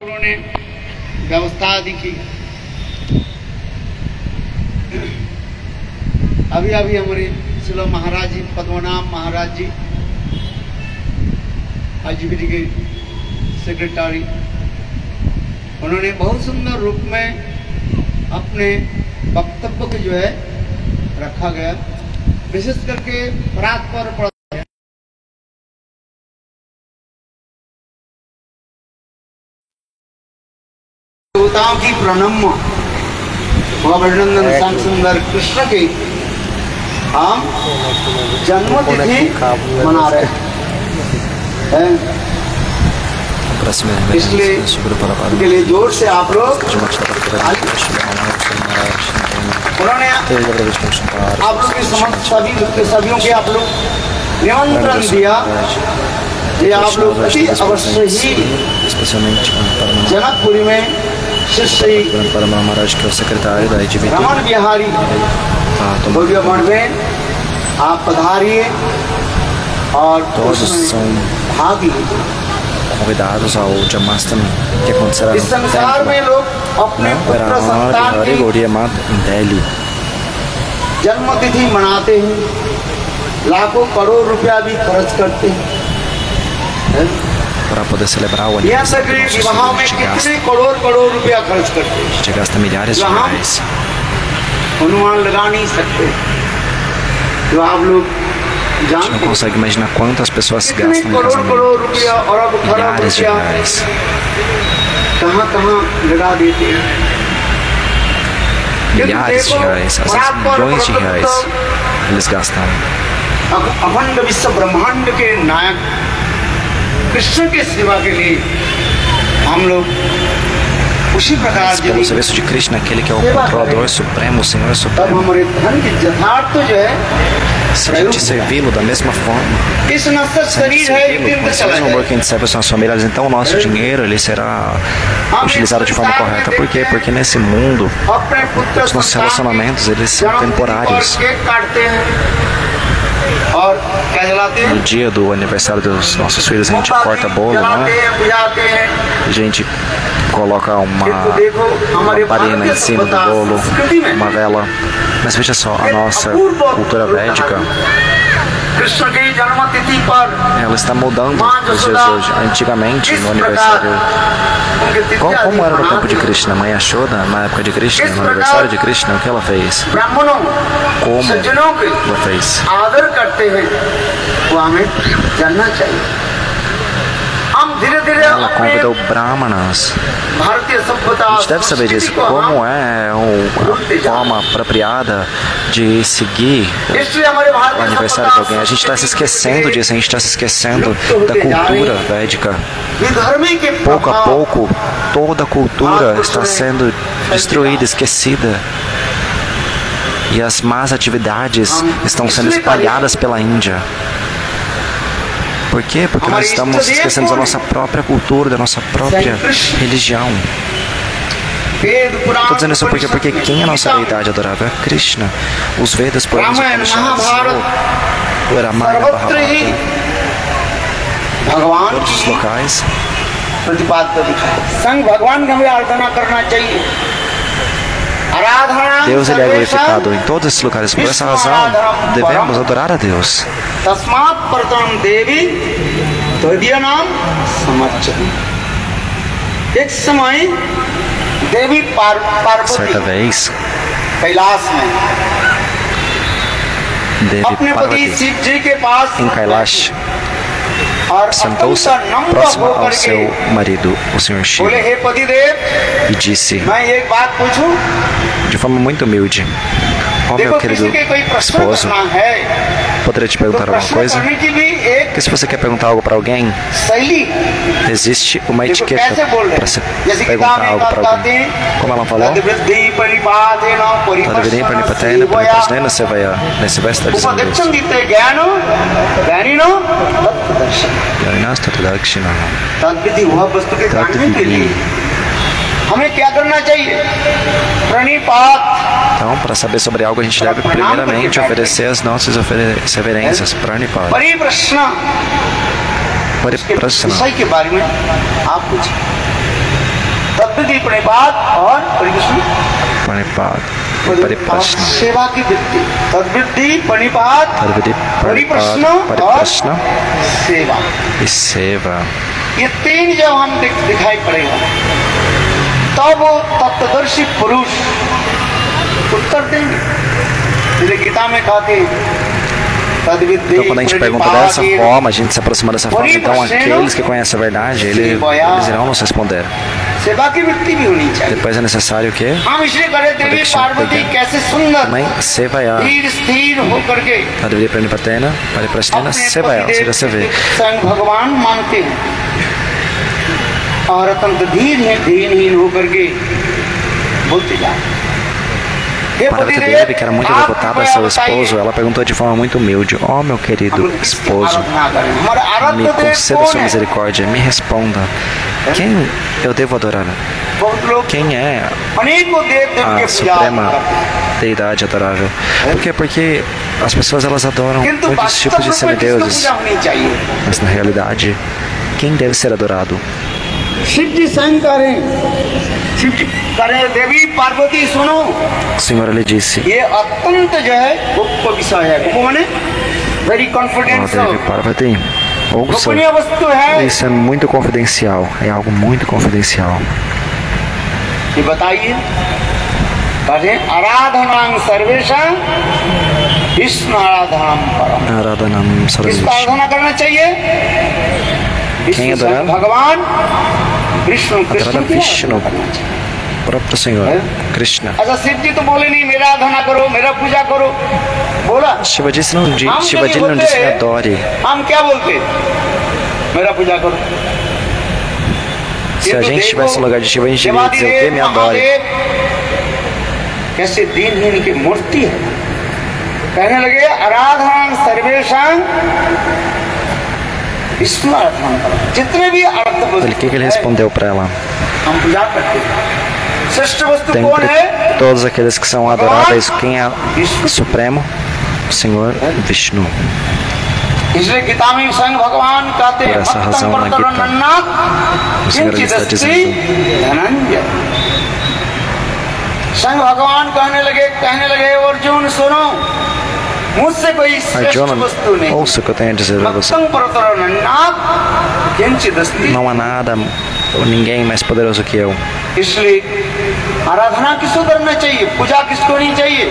उन्होंने व्यवस्था आदि की। अभी अभी हमारे श्री महाराज जी, पद्मनाभ महाराज जी, IGBT के सेक्रेटरी, उन्होंने बहुत सुंदर रूप में अपने वक्तव्य को जो है रखा गया, विशेष करके परात्पर देवताओं की प्रणम्य अभिनंदन श्याम सुंदर कृष्ण के हम जन्मतिथि मना रहे हैं, इसलिए के लिए जोर से आप लोग उन्होंने आप लोग के समस्त सभी के आप लोग निमंत्रण दिया कि आप लोग अति अवश्य ही जनकपुरी में श्री महाराज के secretário da IGBT रमन बिहारी भव्य मठ में आप पधारिए और भाग लीजिए। convidados ao Janmashtami que acontecerá no इस संसार में लोग अपने पुत्र संतान की em Delhi जन्मतिथि मनाते हैं, लाखों करोड़ रुपया भी खर्च करते हैं। para poder celebrar o यह सभी विवाहों में कितने करोड़ रुपया खर्च करते हैं, a gente gasta milhares de reais, अनुमान लगा नहीं सकते। जो आप लोग a gente não consegue imaginar quantas pessoas gastam em casamento, milhares de reais, कहाँ लगा देते हैं, milhares de reais, às vezes milhões de reais eles gastam. अखंड विश्व ब्रह्मांड के नायक कृष्ण के सेवा के लिए हम लोग उसी प्रकार Pelo serviço de Krishna, aquele que é o controlador supremo, o Senhor तब Supremo, हमारे धन की यथार्थ जो है se a gente servi-lo da mesma forma, इस नश्वर se a gente शरीर है एक servi-lo दिन com तक esse चला mesmo amor जाएगा। que a gente serve as nossas famílias, então o nosso dinheiro ele será utilizado de forma correta. Por quê? Porque nesse mundo अपने पुत्र os nossos relacionamentos eles são temporários. Cake काटते हैं और क्या जलाते हैं, No dia do aniversário dos nossos filhos a gente corta bolo, जलाते né? हैं, बुझाते हैं। A gente coloca uma देखो हमारे lamparina em cima do bolo, uma vela. Mas veja só, a nossa cultura védica, Krishna की जन्म तिथि पर ela está mudando nos dias de hoje. Antigamente, no aniversário, como era no tempo de Krishna? A mãe Yashoda, na época de Krishna, no aniversário de Krishna, o que ela fez? ब्राह्मणों Como सज्जनों के ela fez? आदर करते हैं, वो हमें जानना चाहिए। हम धीरे धीरे Ela convidou brahmanas. भारतीय सभ्यता A gente deve saber disso, como é a forma apropriada de seguir इसलिए हमारे o भारतीय aniversário de alguém. A gente está se esquecendo disso, a gente está se esquecendo da cultura védica. विधर्मी के Pouco a pouco, toda a cultura está sendo destruída, esquecida. E as más atividades estão sendo espalhadas pela Índia. Por quê? Porque nós estamos esquecendo da nossa própria cultura, da nossa própria religião. Estou dizendo isso porque quem é a nossa deidade adorável? É Krishna. Os Vedas, Puranas, Upanishads, o Ramayana, Mahabharata, भगवान todos os की locais, प्रतिपाद्य दिखाए। संग भगवान की हमें आराधना करना चाहिए। आराधना Deus ele é glorificado em todos esses lugares. Por essa razão, devemos adorar a Deus. तस्मात् प्रथम देवी द्वितीय नाम समर्चन। एक समय देवी पार्वती Certa vez, कैलाश में Devi अपने पति Parvati, शिव जी के पास em Kailash, और sentou-se अत्यंत नम्र próximo होकर ao के seu marido, o Senhor बोले, Shiva, हे पतिदेव, e disse, मैं एक बात पूछूं? de forma muito humilde: ó meu देखो querido किसी के कोई प्रश्न esposo, करना है poderia te तो perguntar alguma प्रश्न coisa? करने की भी एक Porque se você quer perguntar algo para alguém, शैली, existe uma देखो etiqueta कैसे बोल रहे para se हैं। जैसे perguntar किताब में algo para बताते alguém. हैं, Como ela falou, तद्वृद्धि परिपातेन Tadvirim परिपश्यन् Pranipatena, सेवया Pranipasnena Sevaya. Nesse verso está dizendo उपदेक्षं isso. दीते ज्ञानो ज्ञानिनो तत्प्रदर्शन। Yarinasta Tadakshina. तद्विधि वह वस्तु के जानने के लिए हमें क्या करना चाहिए? प्रणिपात। Então, para saber sobre algo, a gente deve primeiramente oferecer as nossas reverências. Pranipad. परिप्रश्न। Pariprasana. विषय के बारे में आप कुछ तद्विधि प्रणिपात और परिप्रश्न Pranipad e Pariprashna. सेवा की वृत्ति, तद्विधि प्रणिपात, Tadvidi परिप्रश्न Pranipad, और Pariprashna सेवा, e Seva. ये तीन जब हम दिखाई पड़ेगा तब वो तत्वदर्शी पुरुष उत्तर देंगे। जैसे गीता में कहते Então, quando a gente pergunta dessa forma, a gente se aproxima dessa forma, então aqueles que conhecem a verdade, eles irão nos responder. Depois é necessário o quê? Também Sevaya. Tadvidi Pranipatena, Pariprasthena, Sevaya, ou seja, você vê. और अत्यंत दीनहीन होकर के बोलते जाए। Parvati Devi, que era muito devotada a seu esposo, ela perguntou de forma muito humilde: ó meu querido esposo, me conceda sua misericórdia, me responda, quem eu devo adorar? Quem é a suprema deidade adorável? Por quê? Porque as pessoas elas adoram muitos tipos de semideuses, mas na realidade, quem deve ser adorado? देवी पार्वती सुनो, O Senhor lhe disse: ये अत्यंत जो है गुप्त विषय है, वेरी ó confidential, Devi Parvati, ouça, गोपनीय वस्तु है। isso é muito confidencial, é algo muito confidencial. ये बताइए, आराधनां सर्वेषां विष्णु आराधनां परम, Aradhanam किसको Sarvesham. आराधना करना चाहिए? Quem विष्णु adorar? भगवान विष्णु कृष्ण Adorar की Vishnu, आराधना करना चाहिए। próprio Senhor, Krishna. अच्छा, शिव जी तो बोले नहीं मेरा आराधना करो, मेरा पूजा करो, बोला? Shivaji não, हम Shivaji कभी não बोलते disse me हैं, adore. हम क्या बोलते? मेरा पूजा करो। Se a gente estivesse no lugar de Shiva, a gente iria dizer o que? Me adore. कैसे दीनहीन की मूर्ति है, कहने लगे आराधना सर्वेषां विष्णु आराधना करो। जितने भी अर्थ O que ele respondeu para ela? हम पूजा करते हैं। श्रेष्ठ वस्तु कौन Dentre है? todos aqueles que são adoráveis, quem é o Supremo? O Senhor Vishnu. इसलिए गीता में स्वयं भगवान कहते हैं Por essa razão, na Gita, o Senhor ele está dizendo: Dhananjay. स्वयं भगवान कहने लगे अर्जुन सुनो, मुझसे कोई श्रेष्ठ Arjuna, वस्तु नहीं, ouça o que eu tenho a dizer a você. Não há nada ou ninguém mais poderoso que eu. इसलिए आराधना किसको करना चाहिए, पूजा किसको नहीं चाहिए?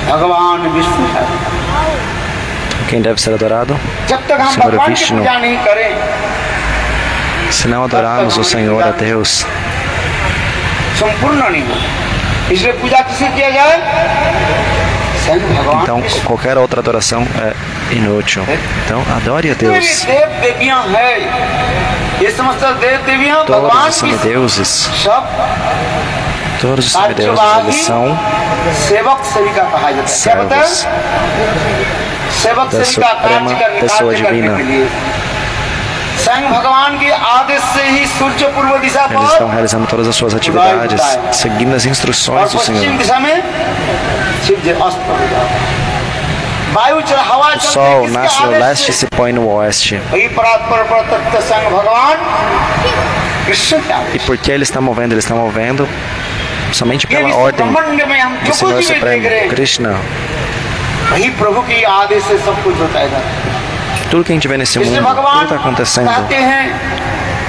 भगवान विष्णु है। Quem deve ser adorado? जब तक हम Senhor भगवान की Vishnu. पूजा नहीं करें, Se não adorarmos o Senhor, a Deus, संपूर्ण नहीं हो। इसलिए पूजा किसे किया जाए? स्वयं भगवान então Vishnu. qualquer outra adoração é inútil. Então adore a जितने भी Deus. देव देवियां है, ये समस्त देव देवियां Todos भगवान os की semideuses, सब todos os semideuses, eles são सेवक सेविका कहा जाता है। क्या बताया? servos सेवक da सेविका Suprema Pessoa कार्य करने Divina. के लिए स्वयं भगवान के आदेश से ही सूर्य पूर्व दिशा Eles estão पर realizando todas as suas atividades, seguindo as और instruções do पश्चिम Senhor. दिशा में सूर्य अस्त हो जाता है। वायु चल हवा O चलती sol है, nasce no किसके आदेश leste e से? se põe no oeste. वही परात्पर परतत्व स्वयं भगवान कृष्ण के आदेश। E por que ele está movendo? Ele está movendo somente ये pela विश्व ordem ब्रह्मांड में हम do जो कुछ Senhor भी देख Supremo, रहे हैं, Krishna. वही प्रभु की आदेश से सब कुछ होता है। Tudo que a gente vê nesse इसलिए mundo, tudo भगवान está acontecendo, कहते हैं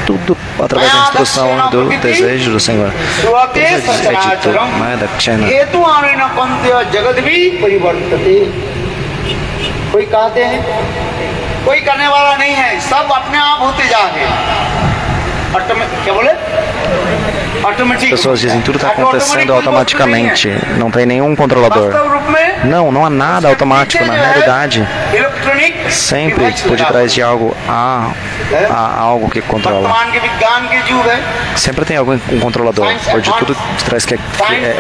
tudo através da instrução e do desejo do Senhor. स्वते É dito, सचराचरम não é Dakshina. हेतु आने न पंत्य जगत भी परिवर्तते। कोई कहते हैं कोई करने वाला नहीं है, सब अपने आप होते जा रहे हैं। क्या बोले? As pessoas dizem tudo está acontecendo automaticamente, não tem nenhum controlador. वास्तव रूप में Não há nada automático. Na realidade, electronic sempre por detrás de algo há algo que controla. वर्तमान के विज्ञान के युग है, Sempre tem algum um controlador por de tudo de trás que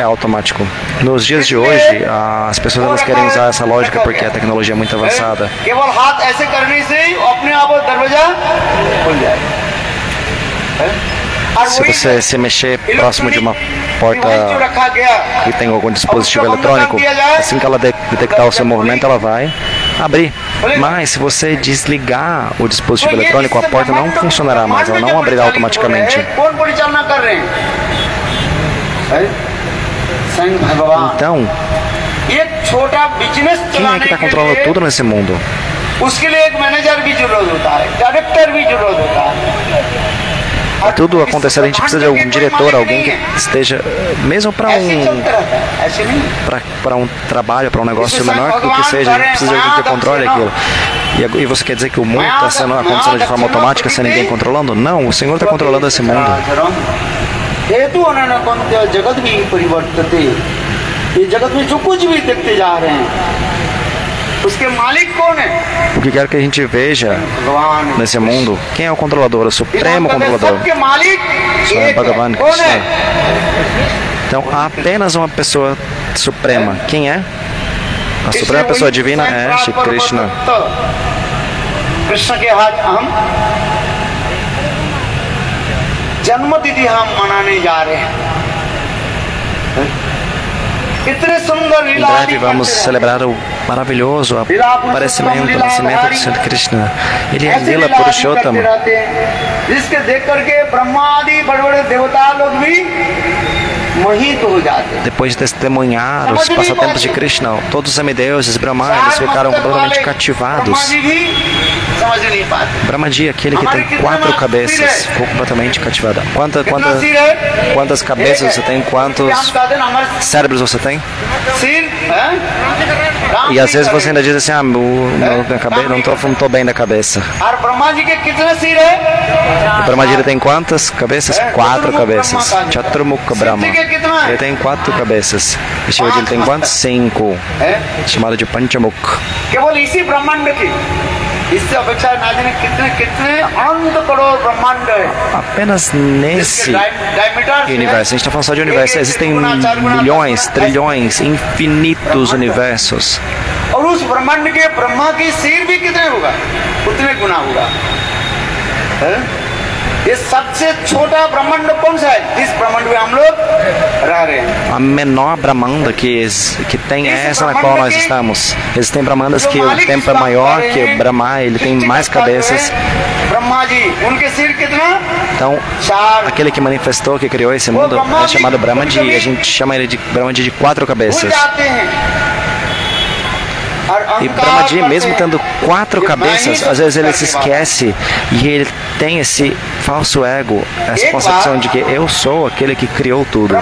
é automático. Nos dias de hoje, as pessoas elas querem usar essa lógica porque a tecnologia é muito avançada. केवल हाथ ऐसे करने से ही अपने आप दरवाजा खुल जाएगा। Se você se mexer próximo de uma porta que tem algum dispositivo eletrônico, assim que ela detectar o seu movimento, ela vai abrir. Mas se você desligar o dispositivo eletrônico, a porta não funcionará mais, ela não abrirá automaticamente. Então, quem é que está controlando tudo nesse mundo? Para tudo acontecer, a gente precisa de algum diretor, alguém que esteja, mesmo para um trabalho, para um negócio menor do que seja, a gente precisa de alguém que controle aquilo. E você quer dizer que o mundo está acontecendo de forma automática, sem ninguém controlando? Não, o Senhor está controlando esse mundo. O que quer que a gente veja nesse mundo, quem é o controlador, o supremo controlador? Swami Bhagavan Krishna. Então há apenas uma pessoa suprema. Quem é? A suprema pessoa divina é Shri Krishna. Em breve vamos celebrar o maravilhoso aparecimento, o nascimento do Senhor Krishna. Ele é Lila Purushottama. Depois de testemunhar os passatempos de Krishna, todos os semideuses, Brahma, eles ficaram completamente cativados. Brahmaji, aquele que tem 4 cabeças, ficou completamente cativado. Quantas cabeças você tem? Quantos cérebros você tem? E às vezes você ainda diz assim, minha cabeça, não estou bem da cabeça. O Brahmaji tem quantas cabeças? 4 cabeças. Chaturmukha Brahma. Ele tem 4 cabeças. E Shivaji ele tem quantos? 5. Chamado de Panchamukha. Apenas nesse universo, a gente está falando só de universo, existem milhões, trilhões, infinitos universos. A menor Brahmanda que tem é essa na qual nós estamos. Existem Brahmandas que o tempo é maior que o Brahma, ele tem mais cabeças. Então, aquele que manifestou, que criou esse mundo é chamado Brahmaji, e a gente chama ele de Brahmaji de 4 cabeças. E Brahmaji, mesmo tendo 4 cabeças, às vezes ele se esquece e ele tem esse falso ego, essa concepção de que eu sou aquele que criou tudo.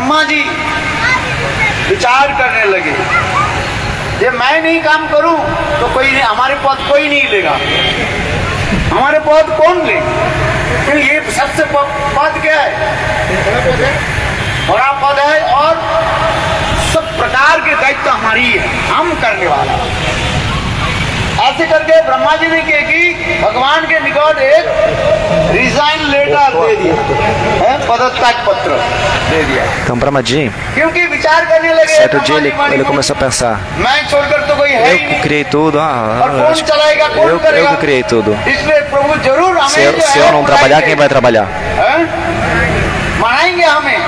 सब प्रकार के दायित्व हमारी है, हम करने वाला। ऐसे करके ब्रह्मा जी ने क्या की, भगवान के निकट एक रिजाइन लेटर दे दिया, पदत्याग पत्र दे दिया। Então Brahmaji, क्योंकि विचार करने लगे, certo dia ele começou a pensar, मैं छोड़कर तो कोई है eu que criei tudo, eu que criei tudo. इसलिए प्रभु जरूर हमें Se eu não trabalhar, quem vai trabalhar? मनाएंगे हमें।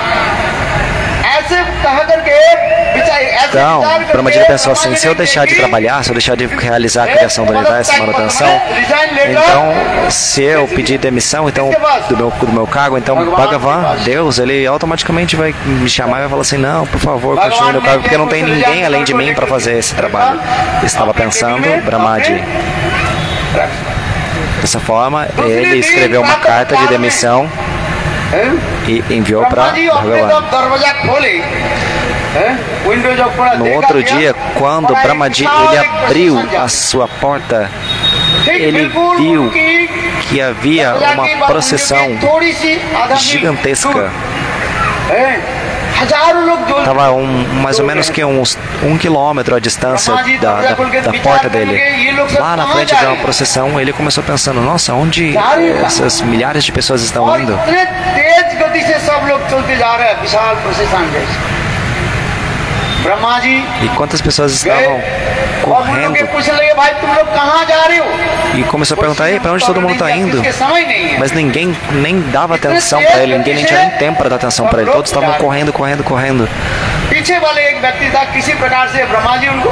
Então, Brahmaji pensou assim, se eu deixar de trabalhar, se eu deixar de realizar a criação do universo, a manutenção, então, se eu pedir demissão do meu cargo, então Bhagavan, Deus, ele automaticamente vai me chamar e vai falar assim, não, por favor, continue no cargo, porque não tem ninguém além de mim para fazer esse trabalho. Estava pensando Brahmaji. Dessa forma, ele escreveu uma carta de demissão e enviou para Bhagavan. No outro dia, quando Brahmaji ele abriu a sua porta, ele viu que havia uma procissão gigantesca. Estava mais ou menos que uns 1 quilômetro à distância da porta dele. Lá na frente de uma procissão, ele começou pensando, nossa, onde essas milhares de pessoas estão indo? E quantas pessoas estavam correndo? E começou a perguntar, ei, para onde todo mundo está indo? Mas ninguém nem dava atenção para ele, ninguém nem tinha nem tempo para dar atenção para ele. Todos estavam correndo. पीछे वाले एक व्यक्ति था, किसी प्रकार से ब्रह्मा जी उनको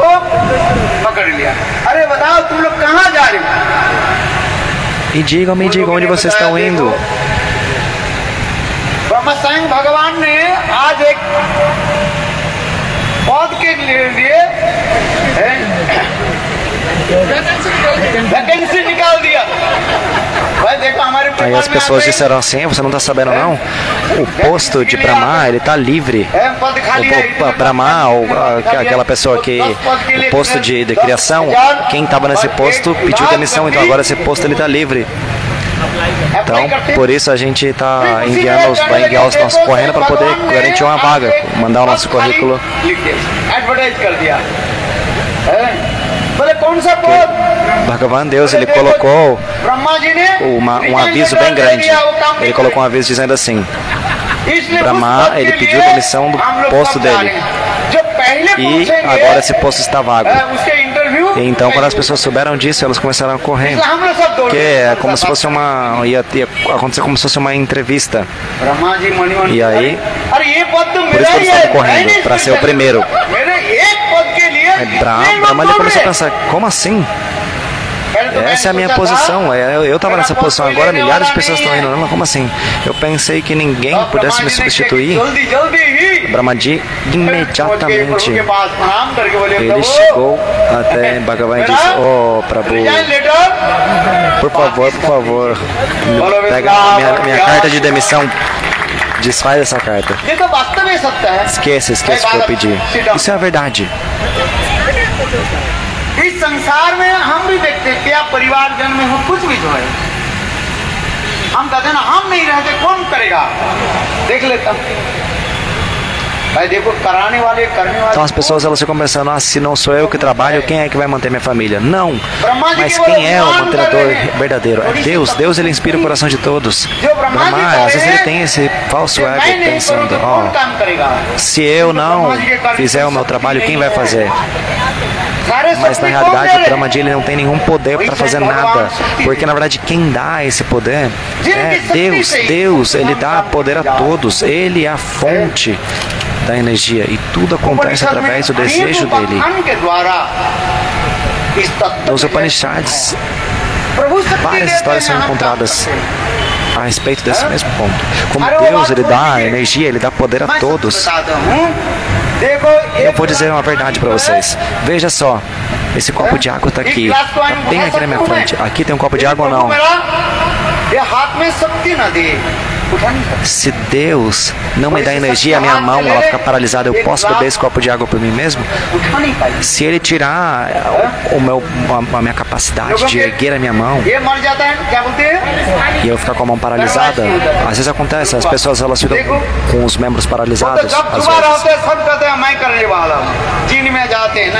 पकड़ लिया। अरे बताओ तुम लोग कहाँ जा रहे हो? Me digam onde vocês estão indo. Brahma स्वयं भगवान ने आज एक पद के लिए वैकेंसी निकाल दिया। Vai देखो हमारे Aí as pessoas disseram assim: você não está sabendo não? O posto de Brahma, ele está livre. O Brahma, ou aquela pessoa que o posto de criação, quem estava nesse posto pediu demissão, então agora esse posto ele está livre. Então, por isso a gente vai enviar os nossos correndo para poder garantir uma vaga, mandar o nosso currículo. Bhagavan, Deus, ele colocou um aviso bem grande. Ele colocou um aviso dizendo assim: Brahma, ele pediu demissão do posto dele. E agora esse posto está vago. E então, quando as pessoas souberam disso, elas começaram a correr. Porque é como se fosse ia acontecer como se fosse uma entrevista. E aí, por isso que eles estavam correndo, para ser o primeiro. Brahma, ele começou a pensar: como assim? Essa é a minha posição, eu estava nessa posição, agora milhares de pessoas estão indo. Não, como assim? Eu pensei que ninguém pudesse me substituir. Brahmaji, imediatamente, ele chegou até Bhagavan e disse: oh, Prabhu, por favor, pega minha carta de demissão. Desfaz essa carta. Esqueça o que eu pedi. Isso é a verdade. इस संसार में हम भी देखते हैं क्या परिवारजन में हो कुछ भी जो है हम कहते हैं ना हम नहीं रहते कौन करेगा देख लेता भाई देखो कराने वाले करने वाले Então as pessoas elas ficam pensando: se não sou eu que trabalho, quem é que vai manter minha família? Não, mas quem é o mantenedor verdadeiro? É Deus. Deus ele inspira o coração de todos. Brahma, às vezes ele tem esse falso ego pensando: se eu não fizer o meu trabalho, quem vai fazer? Mas na realidade o Brahmaji ele não tem nenhum poder para fazer nada, porque na verdade quem dá esse poder é Deus. Deus ele dá poder a todos, ele é a fonte da energia e tudo acontece através do desejo dele. Nos Upanishads, várias histórias são encontradas a respeito desse mesmo ponto. Como Deus ele dá energia, ele dá poder a todos. Eu vou dizer uma verdade para vocês. Veja só, esse copo de água está aqui, bem aqui na minha frente. Aqui tem um copo de água ou não? Se Deus não me dá energia, a minha mão ela fica paralisada, eu posso beber esse copo de água por mim mesmo? Se Ele tirar a minha capacidade de erguer a minha mão e eu ficar com a mão paralisada, às vezes acontece, as pessoas elas ficam com os membros paralisados. Às vezes.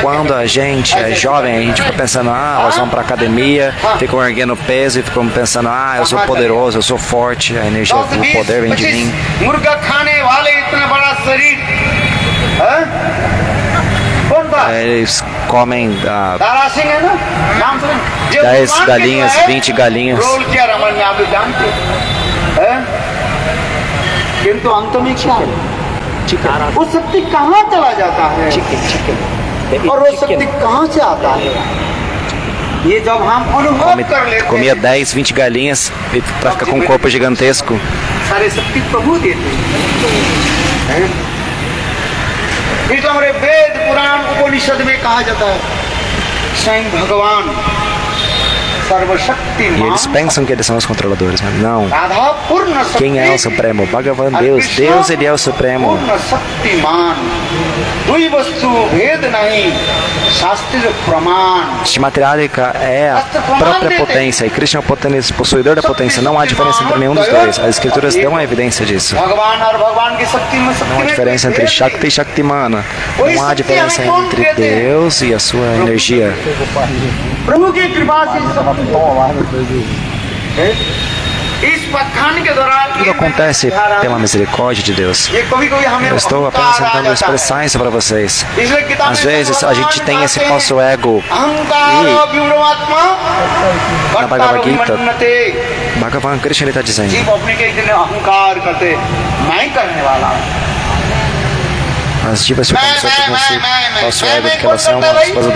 Quando a gente é jovem, a gente fica pensando: elas vão para academia, ficam erguendo peso e ficam pensando: eu sou poderoso, eu sou forte, a energia, o poder vem de mim. Eles comem 10 galinhas, 20 galinhas. वो शक्ति कहाँ चला जाता है और वो शक्ति कहाँ से आता है ये जब हम अनुभव कर लेते हैं comia 10, 20 galinhas para ficar com um corpo gigantesco. सारे शक्ति प्रभु देते हैं इसलिए हमारे वेद पुराण उपनिषद में कहा जाता है स्वयं भगवान E eles pensam que eles são os controladores, mas não. Quem é o Supremo? Bhagavan, Deus. Deus, ele é o Supremo. Shrimatriyadika é a própria potência e Krishna é o possuidor da potência. Não há diferença entre nenhum dos dois. As escrituras dão a evidência disso. Não há diferença entre Shakti e Shaktimana. Não há diferença entre Deus e a sua energia. Tudo acontece pela misericórdia de Deus. Eu estou apenas tentando expressar isso para vocês. Às vezes a gente tem esse falso ego. E na Bhagavad Gita, Bhagavan Krishna está dizendo: As divas ficam soltas nesse falso ego de que elas são as esposas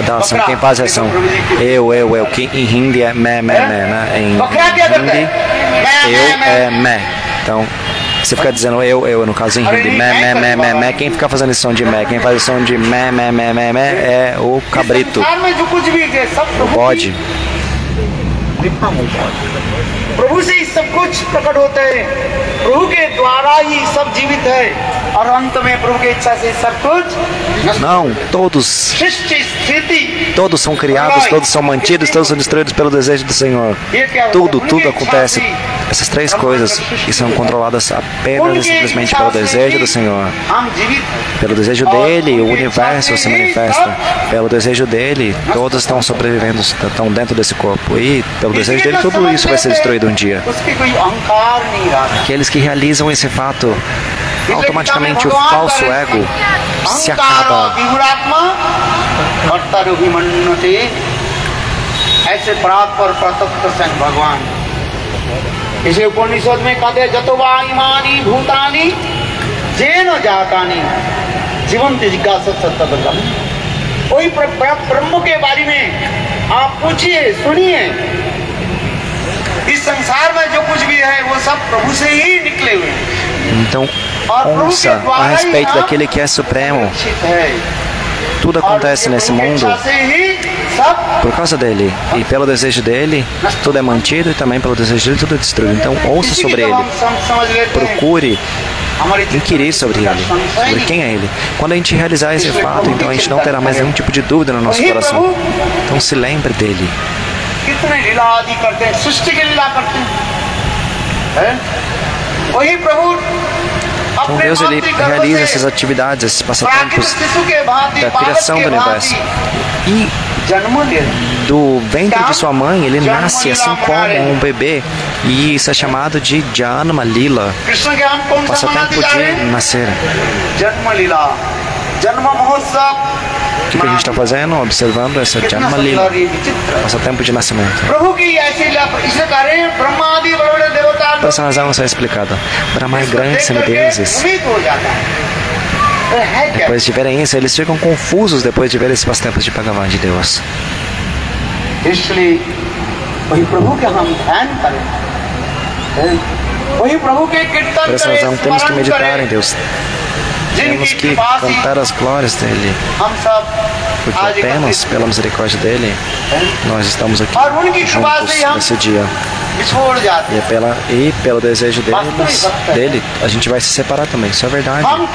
da ação. Quem faz a ação? Eu. Que em hindi é me, né? Em hindi, eu é me. Então, você fica dizendo eu, no caso em hindi, me. Quem fica fazendo esse som de me, quem faz o som de me, é o cabrito. O bode. प्रभु से ही सब कुछ प्रकट होता है, प्रभु के द्वारा ही सब जीवित है और अंत में प्रभु की इच्छा से सब कुछ। Não, todos são criados, todos são mantidos, todos são destruídos pelo desejo do Senhor. Tudo acontece. Essas três coisas que são controladas apenas e simplesmente pelo desejo do Senhor. Pelo desejo dele, o universo se manifesta. Pelo desejo dele, todos estão sobrevivendo, estão dentro desse corpo. E pelo desejo dele, tudo isso vai ser destruído um dia. Aqueles que realizam esse fato, automaticamente o falso ego se acaba. इसे उपनिषद में कहते जतोवा इमानी भूतानी जेन जातानी जीवंत जिज्ञासा सत्तम। कोई ब्रह्म के बारे में आप पूछिए, सुनिए। इस संसार में जो कुछ भी है वो सब प्रभु से ही निकले हुए हैं। Então, ouça a respeito daquele que é supremo. Tudo acontece nesse mundo por causa dele. E pelo desejo dele, tudo é mantido, e também pelo desejo dele, tudo é destruído. Então, ouça sobre ele. Procure inquirir sobre ele, sobre quem é ele. Quando a gente realizar esse fato, então a gente não terá mais nenhum tipo de dúvida no nosso coração. Então, se lembre dele. Então Deus ele realiza essas atividades, esses passatempos da criação do universo. E do ventre de sua mãe ele nasce assim como um bebê. E isso é chamado de Janma Lila, passatempo de nascer. O que a gente está fazendo? Observando essa Janma Lila, passatempo de nascimento. Por essa razão isso é explicado. Brahma é grande semideuses. Depois de verem isso, eles ficam confusos depois de ver esses passatempos de Bhagavan, de Deus. Por essa razão temos que meditar em Deus. Temos que cantar as glórias dele, porque apenas pela misericórdia dele nós estamos aqui juntos nesse dia. E pelo desejo dele, a gente vai se separar também. Isso é verdade. O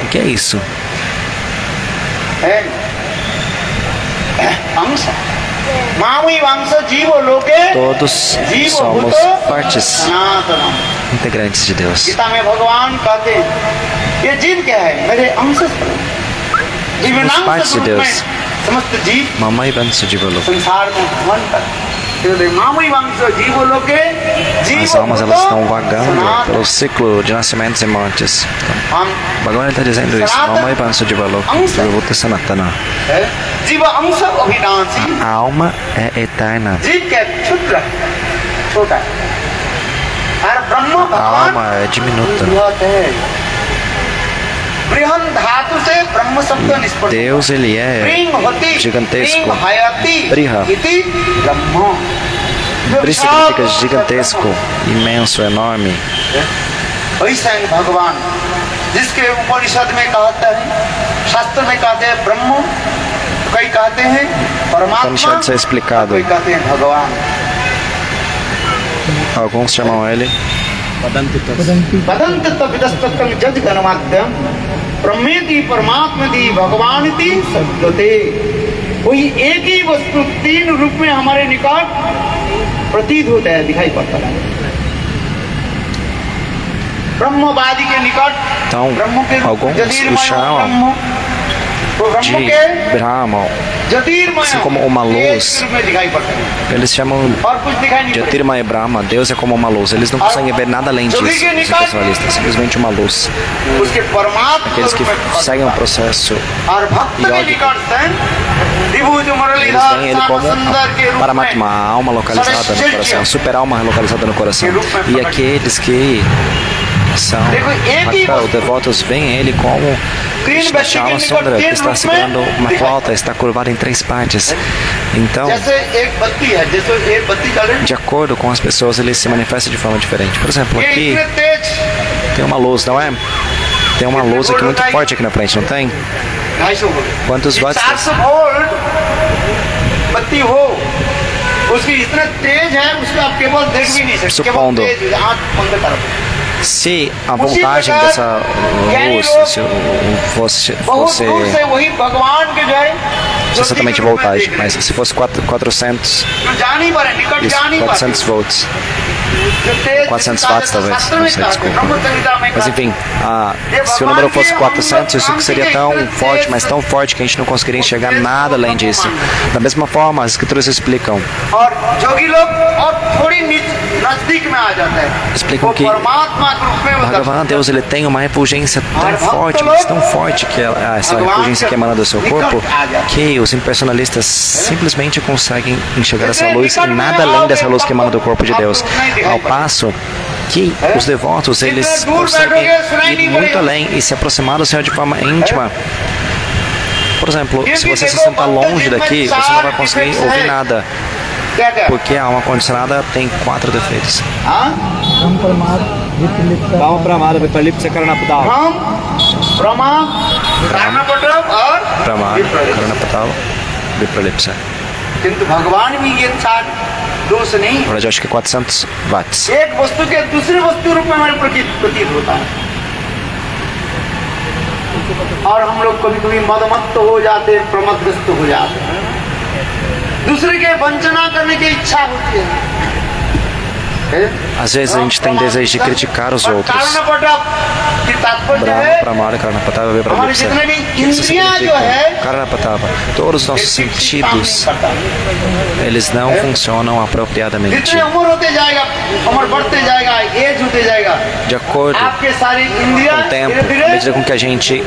que é isso? Todos somos partes integrantes de Deus. Somos partes de Deus. Mamãe Vansa Jivaloka. As almas elas estão vagando pelo ciclo de nascimentos e mortes. Então, Bhagavan está dizendo isso. Mamãe Vansa Jivaloka. Jivavuta Sanatana. A alma é eterna. A alma é diminuta. Deus ele é gigantesco. Briha. Briha significa gigantesco, imenso, enorme. जिसके उपनिषद में कहता है, शास्त्र में कहते हैं ब्रह्म, कई कहते हैं परमात्मा, कई कहते हैं भगवान. Alguns chamam ele बदंत विदस्तम जज गणमाद्यम ब्रह्मेति परमात्मेति भगवानिति शब्दते. कोई एक ही वस्तु तीन रूप में हमारे निकट प्रतीत होता है, दिखाई पड़ता है. ब्रह्मवादी के निकट ब्रह्म के o chamam de Brahma, assim como uma luz. Eles chamam de Tirma e Brahma. Deus é como uma luz. Eles não conseguem ver nada além disso, os espiritualistas. Simplesmente uma luz. Aqueles que seguem o processo yogico, eles veem ele como Paramatma, a alma localizada no coração, a super alma localizada no coração. E aqueles que são os devotos veem ele como Krishna Shyama Sundara, que está segurando uma flauta, está curvado em 3 partes. Então, de acordo com as pessoas, ele se manifesta de forma diferente. Por exemplo, aqui tem uma luz, não é? Tem uma luz aqui muito forte aqui na frente, não tem? Quantos watts? Supondo, se a voltagem dessa luz fosse exatamente voltagem, mas se fosse 400 volts, 400 watts talvez, não sei, desculpa. Mas enfim, se o número fosse 400, isso seria tão forte, mas tão forte que a gente não conseguiria enxergar nada além disso. Da mesma forma, as escrituras explicam que Bhagavan, Deus, ele tem uma refulgência tão forte, mas tão forte que essa refulgência que emana do seu corpo, que os impersonalistas simplesmente conseguem enxergar essa luz e nada além dessa luz que emana do corpo de Deus. Ao passo que os devotos, eles conseguem ir muito além e se aproximar do Senhor de forma íntima. Por exemplo, se você se sentar longe daqui, você não vai conseguir ouvir nada, porque a alma condicionada tem 4 defeitos. Brahma Pramada Vipralipsa Karanapadal. Brahma Karanapadal Vipralipsa. Na verdade, acho que é 400 watts. और हम लोग कभी-कभी मदमत्त हो जाते हैं, प्रमदग्रस्त हो जाते हैं, दूसरे के वंचना करने की इच्छा होती है। Às vezes a gente tem desejo de criticar os outros. Brahma, Pramada, Karanapatava, Vipralipsa. O que isso significa? Karanapatava. Todos os nossos sentidos, eles não funcionam apropriadamente. De acordo com o tempo, à medida com que a gente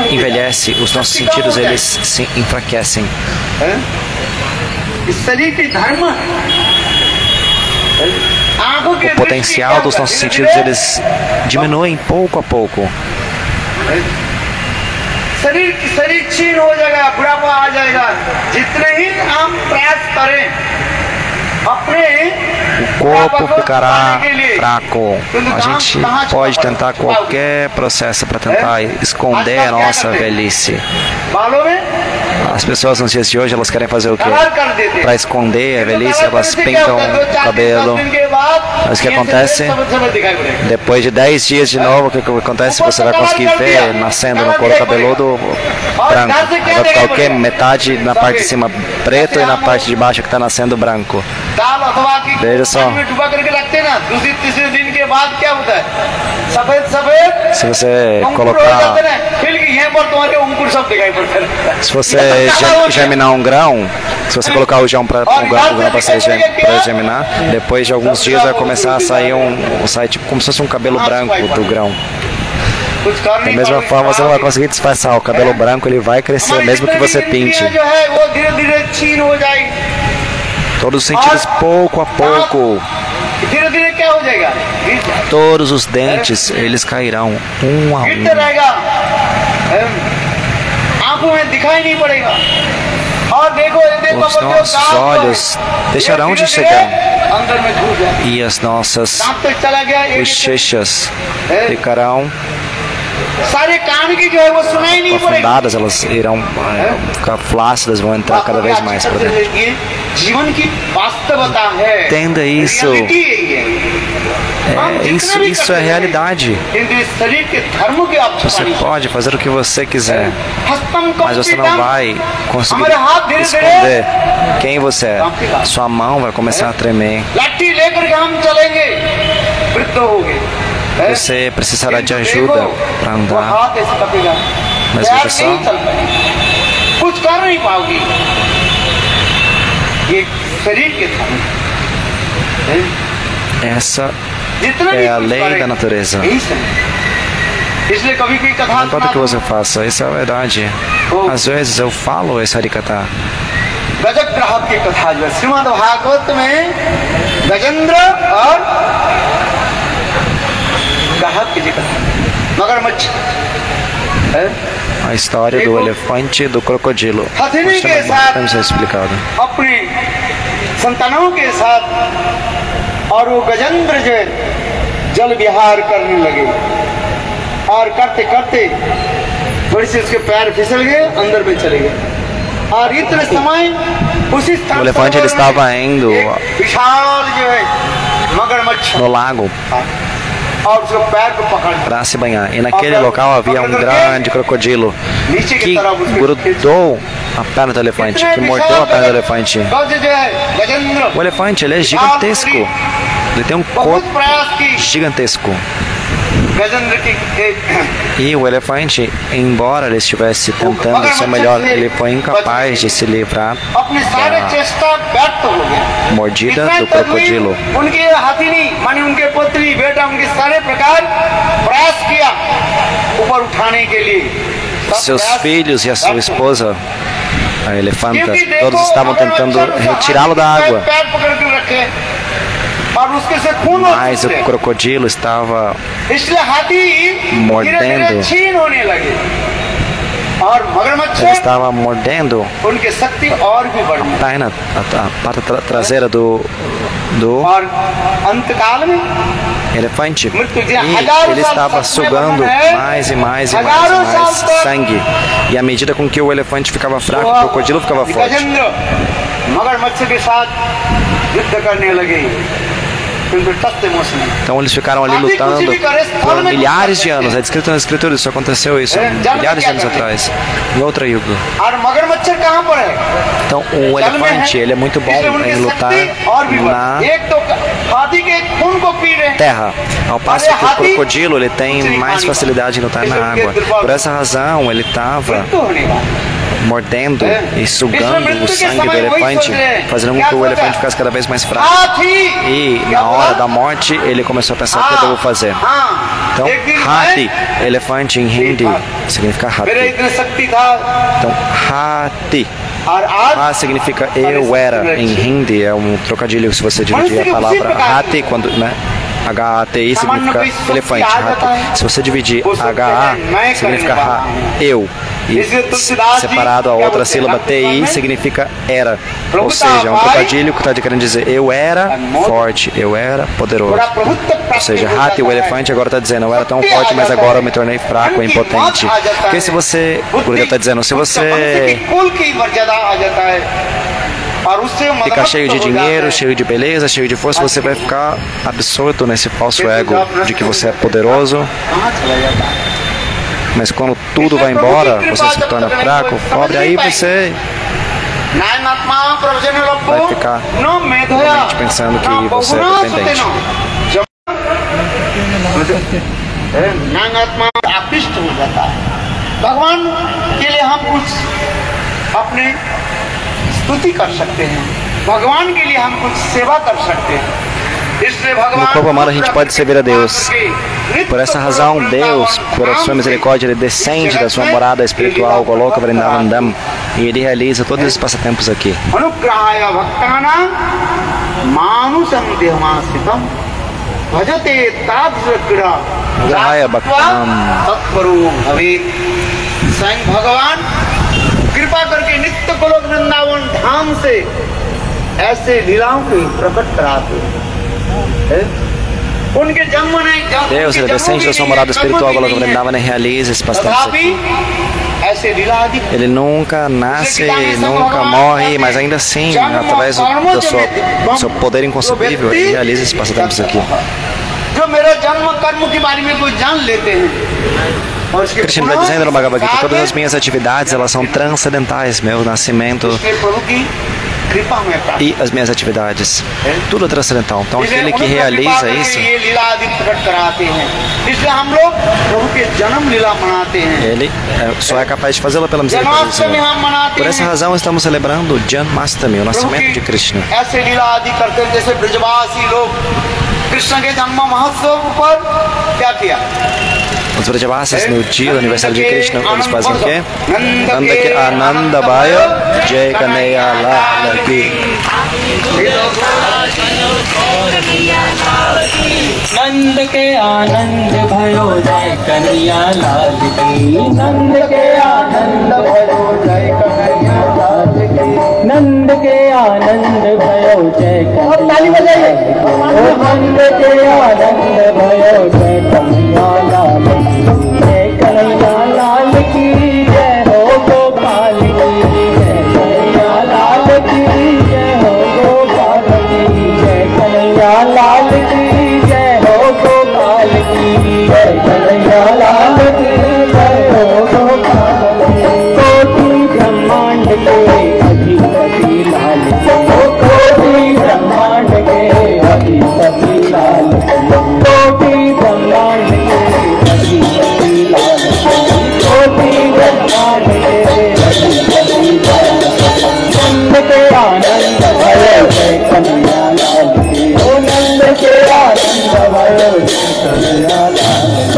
envelhece, os nossos sentidos, eles se enfraquecem. O potencial dos nossos sentidos, eles diminuem pouco a pouco. O corpo ficará fraco. A gente pode tentar qualquer processo para tentar esconder a nossa velhice. As pessoas nos dias de hoje, elas querem fazer o quê? Para esconder a velhice, elas pintam o cabelo. Mas o que acontece? Depois de 10 dias de novo, o que acontece? Você vai conseguir ver nascendo no couro cabeludo branco. Vai ficar o quê? Metade na parte de cima preto e na parte de baixo que está nascendo branco. Veja só. Se você colocar, se você germinar um grão, se você colocar o grão para germinar, depois de alguns dias vai começar a sair sair tipo como se fosse um cabelo branco do grão. Da mesma forma, você não vai conseguir disfarçar o cabelo branco, ele vai crescer mesmo que você pinte. Todos os sentidos, pouco a pouco. Todos os dentes, eles cairão um a um. Os nossos olhos deixarão de chegar e as nossas bochechas ficarão afundadas, elas irão ficar flácidas, vão entrar cada vez mais para dentro. Entenda isso. Isso é realidade. Você pode fazer o que você quiser, mas você não vai conseguir esconder quem você é. Sua mão vai começar a tremer. Você precisará de ajuda para andar. Mas veja só. Essa é a lei da natureza. Não importa o que você faça, isso é a verdade. Às vezes eu falo esse Harikatha. गजक ग्राहक की कथा जो है श्रीमद् भागवत में गजेंद्र और ग्राहक मगरमच्छ A história do elefante e do crocodilo. हथिनी के साथ Isso é explicado. अपने संतानों के साथ और वो गजेंद्र जो जल विहार करने लगे और करते करते थोड़ी सी उसके पैर फिसल गए, अंदर में चले गए और इतने समय उसी O elefante ele estava indo विशाल जो है मगरमच्छ no lago और उसके पैर को पकड़ para se banhar. E naquele local havia um grande crocodilo que grudou a perna do elefante, que mordeu a perna do elefante. O elefante ele é gigantesco. Ele tem um corpo gigantesco. E o elefante, embora ele estivesse tentando ser melhor, ele foi incapaz de se livrar da mordida do crocodilo. Seus filhos e a sua esposa, a elefanta, todos estavam tentando retirá-lo da água. Mas o crocodilo estava mordendo. Ele estava mordendo a perna, a pata traseira do elefante. E ele estava sugando mais e mais e mais e mais sangue. E à medida com que o elefante ficava fraco, o crocodilo ficava forte. Então eles ficaram ali lutando por milhares de anos. É descrito na escritura, isso aconteceu milhares de anos atrás, em outra yuga. Então o elefante ele é muito bom em lutar na terra, ao passo que o crocodilo ele tem mais facilidade em lutar na água. Por essa razão ele estava mordendo e sugando o sangue do elefante, fazendo com que o elefante ficasse cada vez mais fraco. E na hora da morte ele começou a pensar: o que eu devo fazer? Então, Hati, elefante em hindi, significa Hati. Então, Hati. Ha significa eu era em hindi, é um trocadilho se você dividir a palavra Hati, quando, né? H-A-T-I significa elefante. Se você dividir H-A, significa Ha, eu. E separado a outra sílaba T-I significa era. Ou seja, é um trocadilho que está querendo dizer eu era forte, eu era poderoso. Ou seja, Hati, o elefante, agora está dizendo eu era tão forte, mas agora eu me tornei fraco e impotente. Porque se você, o Gurudev está dizendo, se você ficar cheio de dinheiro, cheio de beleza, cheio de força, você vai ficar absorto nesse falso ego de que você é poderoso. Mas quando tudo vai embora, você se torna fraco, pobre, aí você vai ficar realmente pensando que você é dependente. स्तुति कर सकते हैं, भगवान के लिए हम कुछ सेवा कर सकते हैं। No corpo humano a gente pode servir a Deus. Por essa razão, Deus, por sua misericórdia, Ele descende da sua morada espiritual, coloca Vrindavandam, e Ele realiza todos esses passatempos aqui. कृपा करके नित्य गोलोक वृंदावन धाम से ऐसे लीलाओं को प्रकट कराते हैं। उनके जन्म नहीं, Deus, Ele descende da sua morada espiritual, Goloka Vrindavana, e realiza esses passatempos aqui. Ele nunca nasce, nunca morre, mas ainda assim, através do seu poder inconcebível, Ele realiza esses passatempos aqui. Krishna está dizendo no Bhagavad Gita: todas as minhas atividades elas são transcendentais, meu nascimento e as minhas atividades, tudo é transcendental. Então aquele que realiza isso, ele só é capaz de fazê-lo pela misericórdia do Senhor. Por essa razão estamos celebrando Janmashtami, o nascimento de Krishna. Os Vrajavasis, no dia do aniversário de Krishna, eles fazem o quê? Ananda Bhaya Jai Kaneya Lala Ki. नंद के आनंद भयो जय कन्हैया लाल की। नंद के आनंद भयो जय कन्हैया लाल की। नंद के आनंद भयो जय कन्हैया लाल की। नंद के आनंद भयो जय कन्हैया लाल की। जय कन्हैया लाल की जय हो गोपाल की। जय कन्हैया लाल की जय हो गोपाल की। जय कन्हैया लाल की जय हो गोपाल की। जय कन्हैया लाल की जय हो गोपाल की। कोटि ब्रह्मांड के अधिपति लाल की। कोटि ब्रह्मांड के अधिपति लाल की। कोटि ब्रह्मांड के अधिपति लाल की। कोटि ब्रह्मांड के अधिपति लाल की। नंद के आनंद भयो जय कन्हैया लाल की। ओ नंद के आनंद भयो जय कन्हैया लाल की।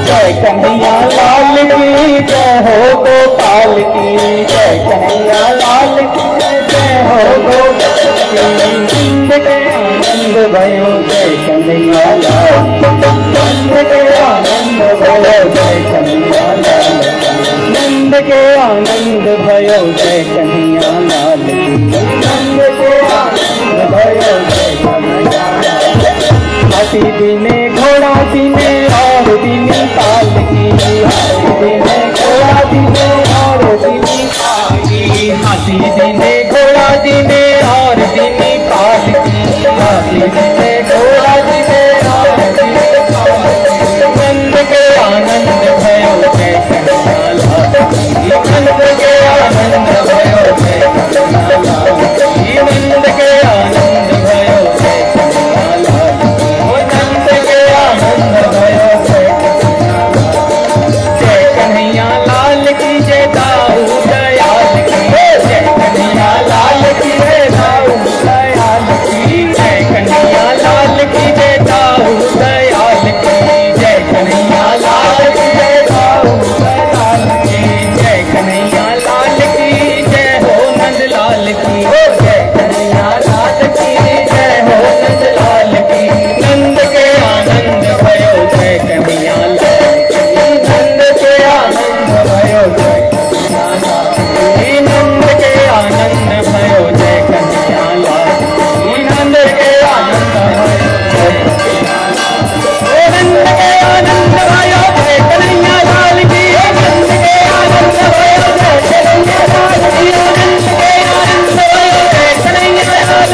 जय कन्हैया लाल की जय हो गोपाल की। जय कन्हैया लाल की जय हो गोपाल की। नंद के आनंद भयो जय कन्हैया लाल की। नंद के आनंद भयो जय कन्हैया लाल की। नंद के आनंद भयो जय कन्हैया लाल की। नंद के आनंद भयो जय कन्हैया लाल की। हाथी दिने घोड़ा दिने और दिनी पाल की। हाथी दिने घोड़ा दिने और दिनी पाल की। हाथी दिने घोड़ा दिने और दिनी पाल की। हाथी दिने घोड़ा दिने और दिनी पाल की। नंद के आनंद भयो जय कन्हैया लाल की। नंद के आनंद भयो जय कन्हैया लाल की। नंद के आनंद भयो जय कन्हैया लाल की। नंद के आनंद भयो जय कन्हैया लाल की। जय कन्हैया लाल की जय दाऊ दयाल की। जय कन्हैया लाल की जय दाऊ दयाल की। जय कन्हैया लाल की जय दाऊ दयाल की। जय कन्हैया लाल की जय दाऊ दयाल की। जय कन्हैया लाल की जय हो नंद लाल की। जय कन्हैया लाल की जय हो नंद लाल की। नंद के आनंद भयो जय कन्हैया लाल की। नंद के आनंद भयो जय कन्हैया लाल की। नंद के आनंद भयो जय कन्हैया लाल की। नंद के आनंद भयो जय कन्हैया लाल की। नंद के आनंद भयो जय कन्हैया लाल की। नंद के आनंद भयो जय कन्हैया लाल की। नंद के आनंद भयो जय कन्हैया लाल की। नंद के आनंद भयो जय कन्हैया लाल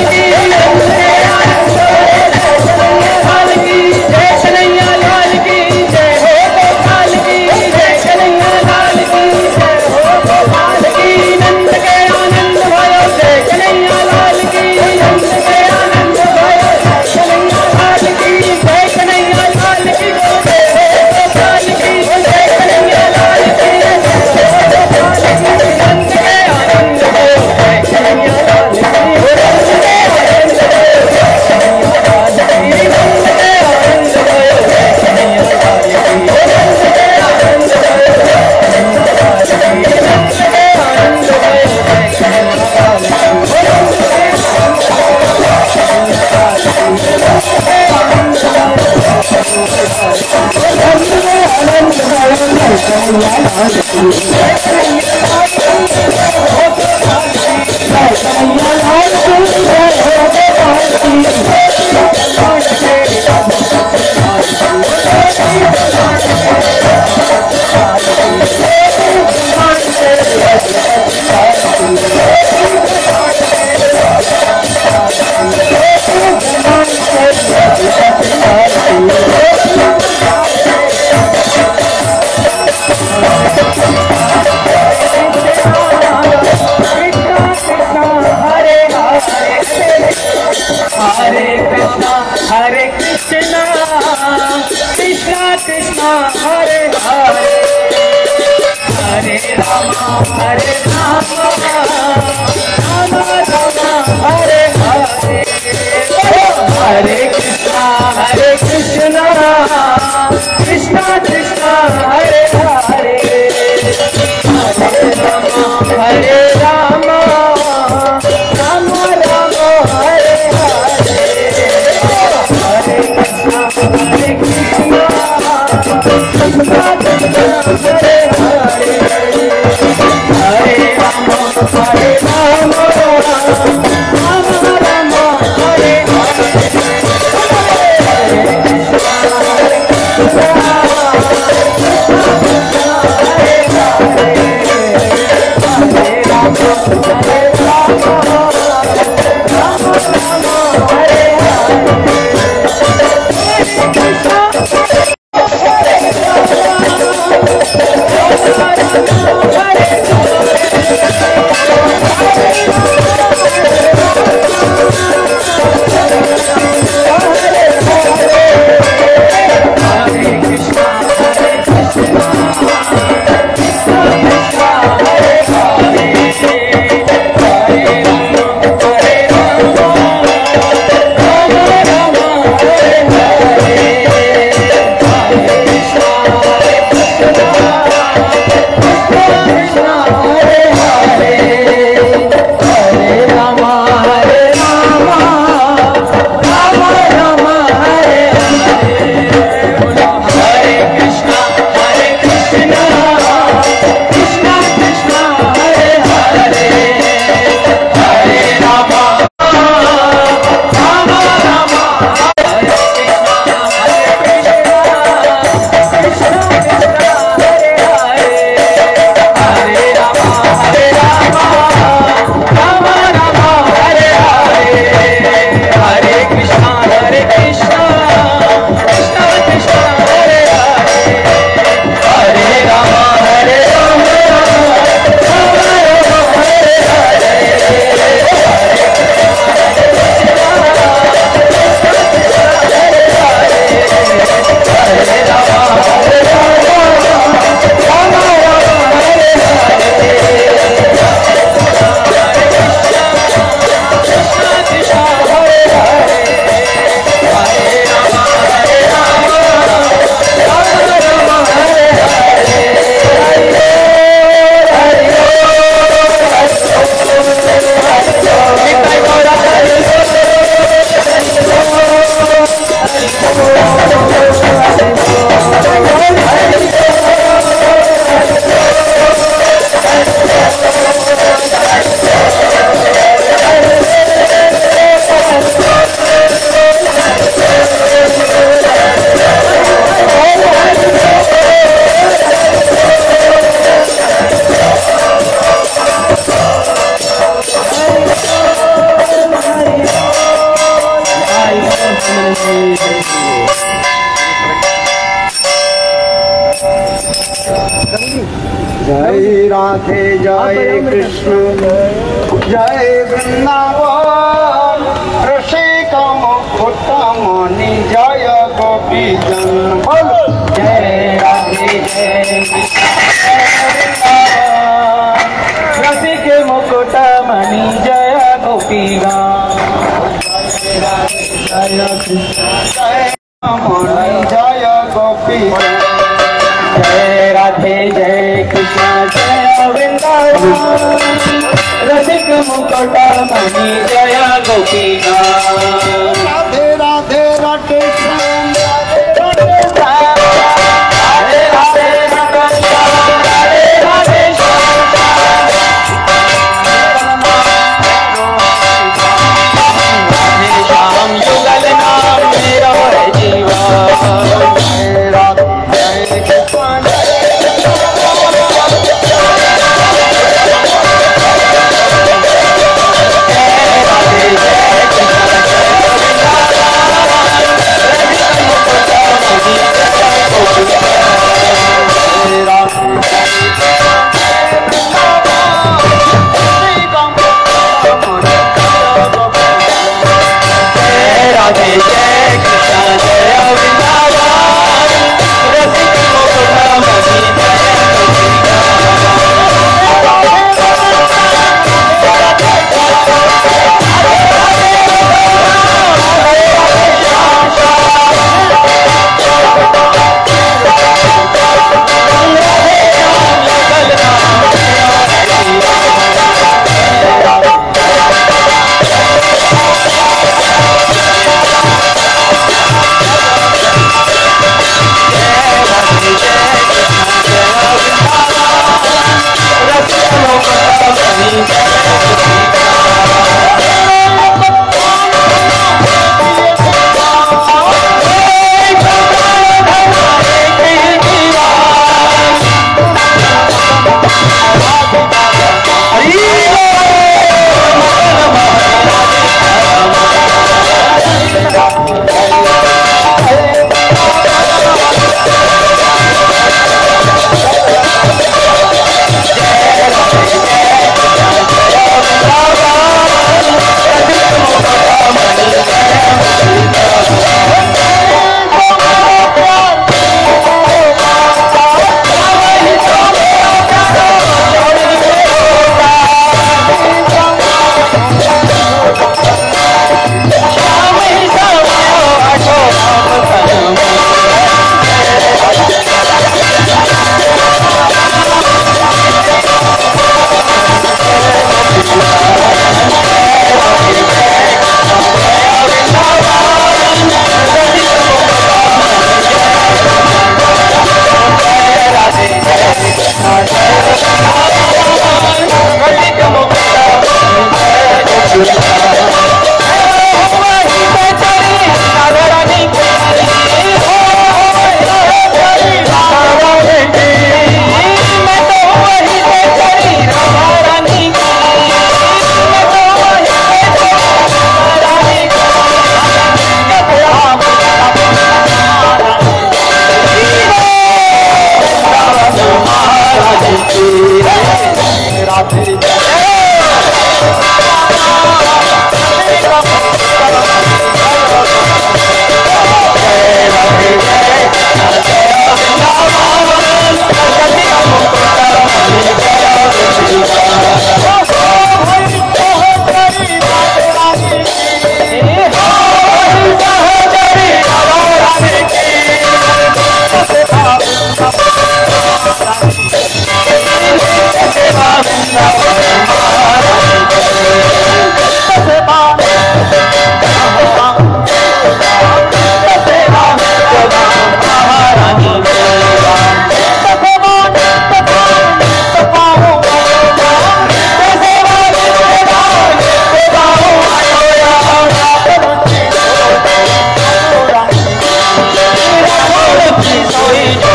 की। जय कन्हैया लाल की जय हो गोपाल की। जय कन्हैया लाल की जय हो गोपाल की। नंद के आनंद भयो जय कन्हैया लाल की। नंद के आनंद भयो जय कन्हैया लाल की। जय कन्हैया लाल की जय हो गोपाल की। जय कन्हैया लाल की जय हो गोपाल की। नंद के आनंद भयो जय कन्हैया लाल की। नंद के आनंद भयो जय कन्हैया लाल की। नंद के आनंद भयो जय कन्हैया लाल की। नंद के आनंद भयो जय कन्हैया लाल की। नंद के आनंद भयो जय कन्हैया लाल की। हरे कृष्णा कृष्णा कृष्णा हरे हरे हरे रामा राम राम हरे हरे हरे कृष्णा कृष्णा कृष्णा हरे हरे हरे राम राम राम हरे हरे हरे कृष्णा जय राधे जय कृष्ण जय वृंदावन ऋषिका मुकुटमणि जय गोपी जन जय राधे जय रसिक मुकुटमणि जय गोपीगण जय गोपी जय राधे जय कृष्ण जय वृंदावन रसिक मुकुटमणि जय गोपीगण राधे राधे राधे श्याम Hare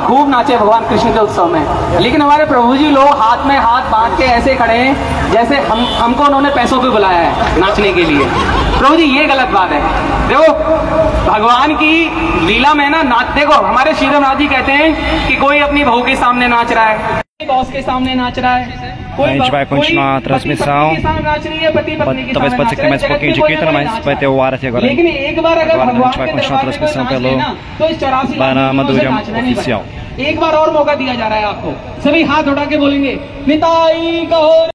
खूब नाचे भगवान कृष्ण के उत्सव में। लेकिन हमारे प्रभु जी लोग हाथ में हाथ बांध के ऐसे खड़े हैं जैसे हमको उन्होंने पैसों पे बुलाया है नाचने के लिए। प्रभु जी ये गलत बात है। देखो भगवान की लीला में ना नाच, देखो हमारे श्रीधरनाथ जी कहते हैं कि कोई अपनी बहू के सामने नाच रहा है, बॉस के सामने नाच रहा है, A gente vai continuar a transmissão. Talvez pode ser que mais um pouquinho de Kirtana, mas vai ter o ar aqui agora. लेकिन एक बार अगर Agora a भगवान gente vai के continuar a दरबार में transmissão कोई pelo नाच ले ना, तो इस 84 Bana Madhurya oficial. एक बार और मौका दिया जा रहा है आपको। सभी हाथ उठा के बोलेंगे निताई कहो।